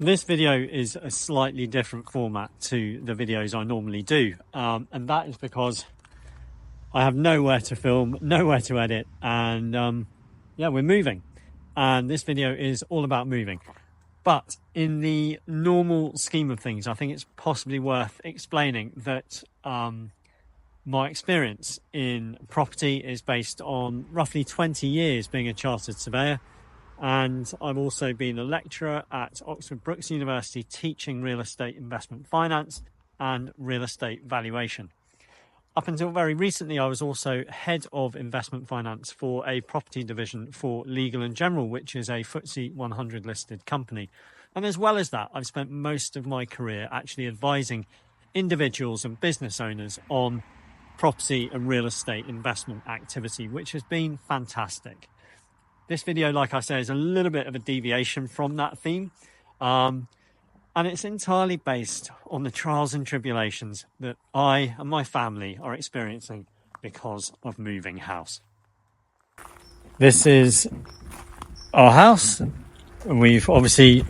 This video is a slightly different format to the videos I normally do, and that is because I have nowhere to film, nowhere to edit, and yeah, we're moving, and this video is all about moving. But in the normal scheme of things, I think it's possibly worth explaining that my experience in property is based on roughly 20 years being a chartered surveyor. And I've also been a lecturer at Oxford Brookes University teaching real estate investment finance and real estate valuation. Up until very recently, I was also head of investment finance for a property division for Legal & General, which is a FTSE 100 listed company. And as well as that, I've spent most of my career actually advising individuals and business owners on property and real estate investment activity, which has been fantastic. This video, like I say, is a little bit of a deviation from that theme, and it's entirely based on the trials and tribulations that I and my family are experiencing because of moving house. This is our house. We've obviously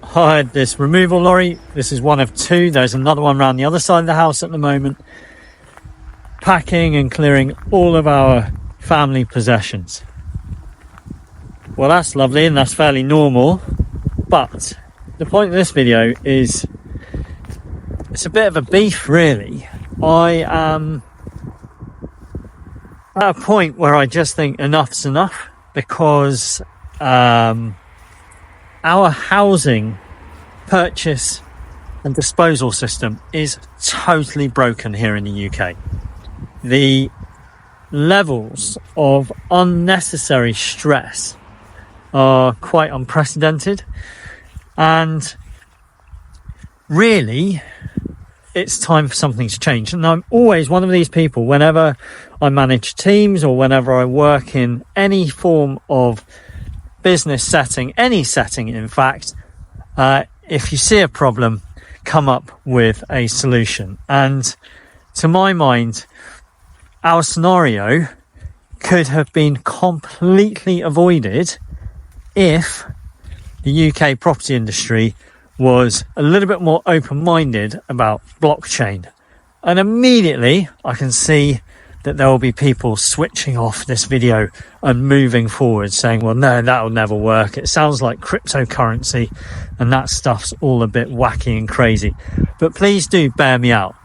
hired this removal lorry. This is one of two. There's another one around the other side of the house at the moment, packing and clearing all of our family possessions. Well, that's lovely and that's fairly normal, but the point of this video is it's a bit of a beef, really. I am at a point where I just think enough's enough, because our housing purchase and disposal system is totally broken here in the UK. The levels of unnecessary stress are quite unprecedented, and really it's time for something to change. And I'm always one of these people, whenever I manage teams or whenever I work in any form of business setting, any setting in fact, if you see a problem, come up with a solution. And to my mind, our scenario could have been completely avoided if the UK property industry was a little bit more open-minded about blockchain. And immediately I can see that there will be people switching off this video and moving forward, saying, well, no, that'll never work. It sounds like cryptocurrency and that stuff's all a bit wacky and crazy. But please do bear me out.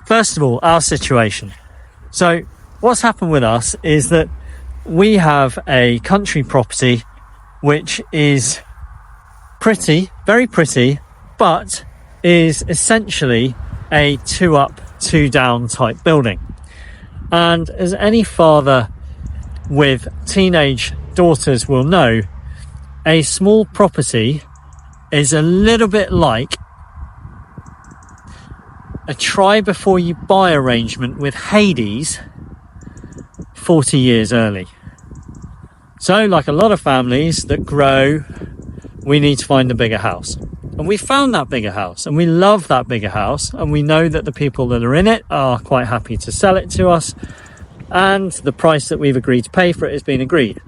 First of all, our situation. So what's happened with us is that we have a country property which is pretty, very pretty, but is essentially a 2 up, 2 down type building. And as any father with teenage daughters will know, a small property is a little bit like a try before you buy arrangement with Hades 40 years early. So, like a lot of families that grow, we need to find a bigger house. And we found that bigger house, and we love that bigger house, and we know that the people that are in it are quite happy to sell it to us, and the price that we've agreed to pay for it has been agreed.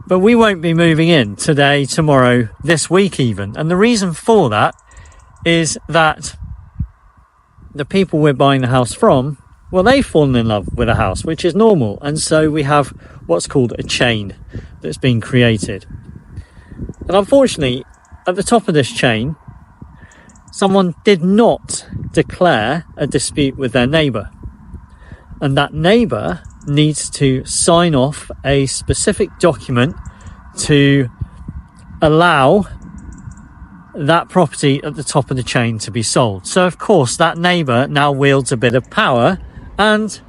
But we won't be moving in today, tomorrow, this week even. And the reason for that is that the people we're buying the house from, well, they've fallen in love with a house, which is normal. And so we have what's called a chain that's been created. And unfortunately, at the top of this chain, someone did not declare a dispute with their neighbour. And that neighbour needs to sign off a specific document to allow that property at the top of the chain to be sold. So, of course, that neighbour now wields a bit of power, and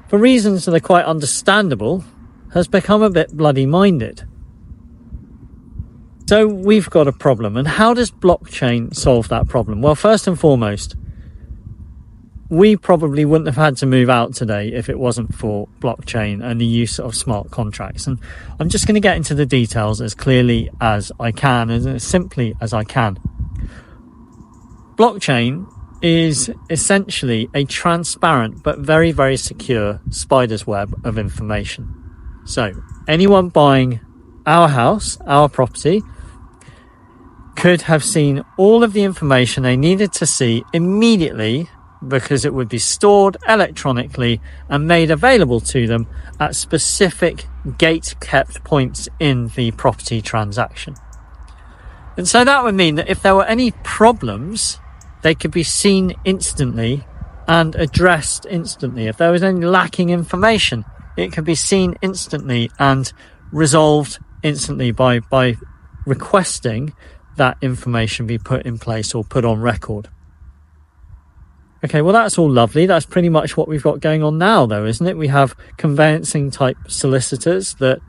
for reasons that are quite understandable, has become a bit bloody minded. So we've got a problem. And how does blockchain solve that problem? Well, first and foremost, we probably wouldn't have had to move out today if it wasn't for blockchain and the use of smart contracts. And I'm just going to get into the details as clearly as I can, as simply as I can. Blockchain is essentially a transparent but very, very secure spider's web of information. So anyone buying our house, our property, could have seen all of the information they needed to see immediately, because it would be stored electronically and made available to them at specific gate-kept points in the property transaction. And so that would mean that if there were any problems, they could be seen instantly and addressed instantly. If there was any lacking information, it could be seen instantly and resolved instantly by requesting that information be put in place or put on record. Okay, well, that's all lovely. That's pretty much what we've got going on now, though, isn't it? We have conveyancing type solicitors that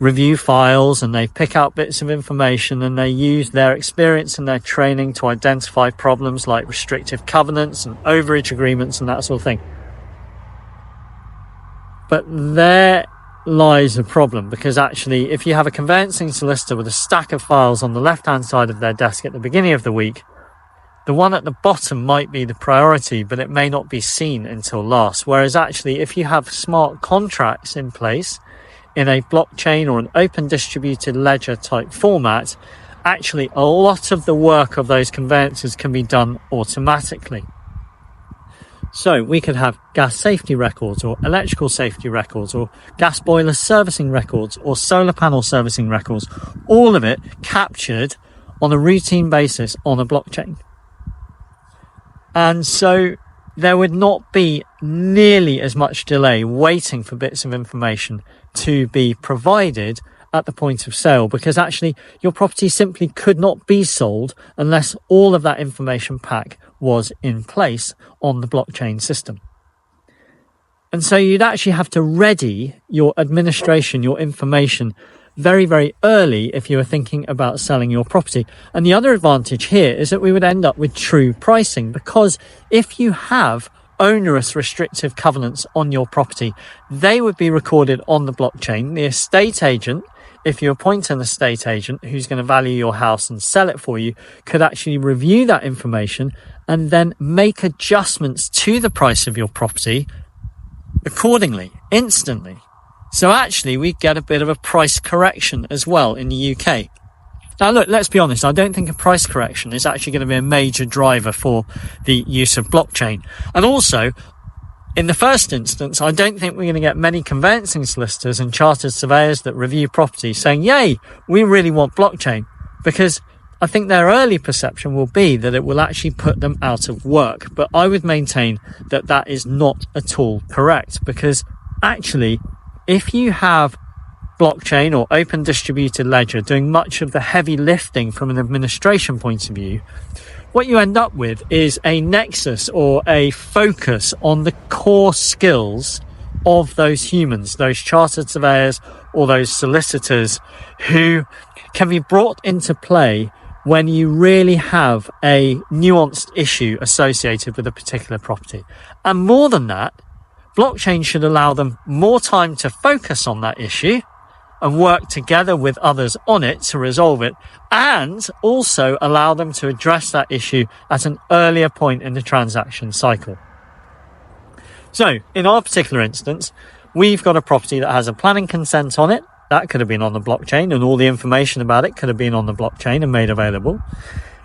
review files and they pick out bits of information and they use their experience and their training to identify problems like restrictive covenants and overage agreements and that sort of thing. But there lies a problem, because actually if you have a conveyancing solicitor with a stack of files on the left hand side of their desk at the beginning of the week, the one at the bottom might be the priority, but it may not be seen until last. Whereas actually if you have smart contracts in place in a blockchain or an open distributed ledger type format, actually a lot of the work of those conveyancers can be done automatically. So we could have gas safety records or electrical safety records or gas boiler servicing records or solar panel servicing records, all of it captured on a routine basis on a blockchain. And so there would not be nearly as much delay waiting for bits of information to be provided at the point of sale, because actually your property simply could not be sold unless all of that information pack was in place on the blockchain system. And so you'd actually have to ready your administration, your information very, very early if you were thinking about selling your property. And the other advantage here is that we would end up with true pricing, because if you have onerous restrictive covenants on your property, they would be recorded on the blockchain. The estate agent, if you appoint an estate agent who's going to value your house and sell it for you, could actually review that information and then make adjustments to the price of your property accordingly, instantly. So actually we get a bit of a price correction as well in the UK. Now look, let's be honest, I don't think a price correction is actually going to be a major driver for the use of blockchain. And also, in the first instance, I don't think we're going to get many conveyancing solicitors and chartered surveyors that review property saying, yay, we really want blockchain, because I think their early perception will be that it will actually put them out of work. But I would maintain that that is not at all correct, because actually, if you have blockchain or open distributed ledger doing much of the heavy lifting from an administration point of view, what you end up with is a nexus or a focus on the core skills of those humans, those chartered surveyors or those solicitors, who can be brought into play when you really have a nuanced issue associated with a particular property. And more than that, blockchain should allow them more time to focus on that issue and work together with others on it to resolve it, and also allow them to address that issue at an earlier point in the transaction cycle. So in our particular instance, we've got a property that has a planning consent on it. That could have been on the blockchain, and all the information about it could have been on the blockchain and made available.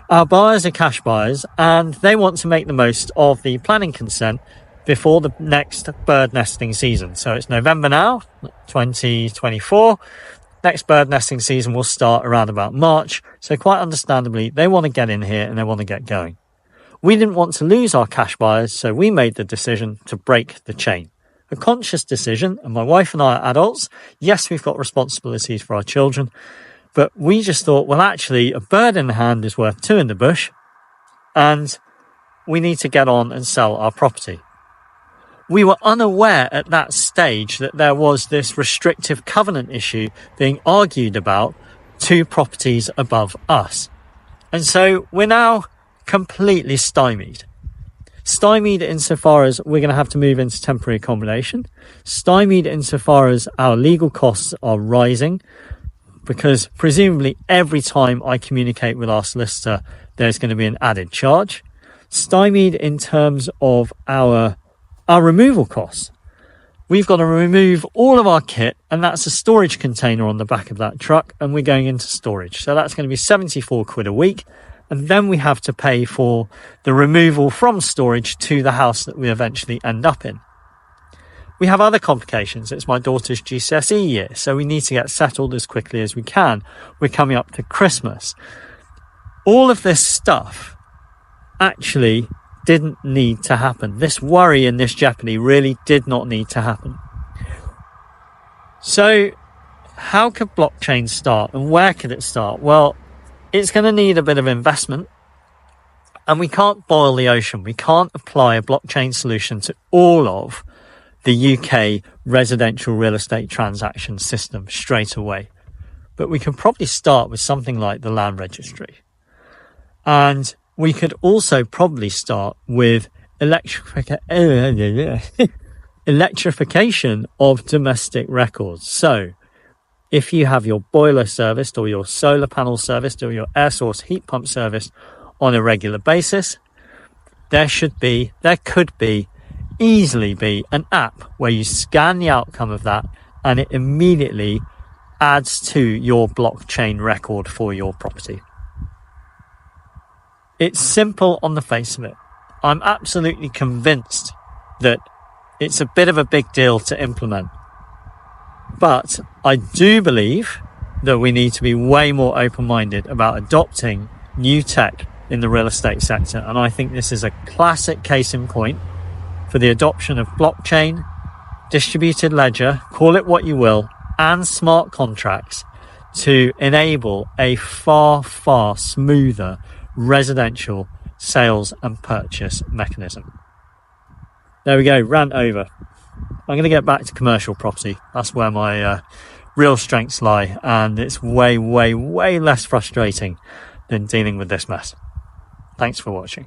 Our buyers are cash buyers, and they want to make the most of the planning consent before the next bird nesting season. So it's November now, 2024. Next bird nesting season will start around about March. So quite understandably, they want to get in here and they want to get going. We didn't want to lose our cash buyers, so we made the decision to break the chain. A conscious decision, and my wife and I are adults. Yes, we've got responsibilities for our children, but we just thought, well, actually, a bird in the hand is worth two in the bush, and we need to get on and sell our property. We were unaware at that stage that there was this restrictive covenant issue being argued about two properties above us. And so we're now completely stymied. Stymied insofar as we're going to have to move into temporary accommodation. Stymied insofar as our legal costs are rising, because presumably every time I communicate with our solicitor, there's going to be an added charge. Stymied in terms of our removal costs. we've got to remove all of our kit, and that's a storage container on the back of that truck, and we're going into storage. So that's going to be 74 quid a week. And then we have to pay for the removal from storage to the house that we eventually end up in. We have other complications. It's my daughter's GCSE year, so we need to get settled as quickly as we can. We're coming up to Christmas. All of this stuff actually didn't need to happen. This worry and this jeopardy really did not need to happen. So how could blockchain start, and where could it start? Well, it's going to need a bit of investment, and we can't boil the ocean. We can't apply a blockchain solution to all of the UK residential real estate transaction system straight away. But we can probably start with something like the land registry. And we could also probably start with electrification of domestic records. So if you have your boiler serviced, or your solar panel serviced, or your air source heat pump serviced on a regular basis, there could easily be an app where you scan the outcome of that, and it immediately adds to your blockchain record for your property. It's simple on the face of it. I'm absolutely convinced that it's a bit of a big deal to implement. But I do believe that we need to be way more open-minded about adopting new tech in the real estate sector. And I think this is a classic case in point for the adoption of blockchain, distributed ledger, call it what you will, and smart contracts to enable a far, far smoother residential sales and purchase mechanism. There we go, rant over. I'm going to get back to commercial property. That's where my real strengths lie, and it's way, way, way less frustrating than dealing with this mess. Thanks for watching.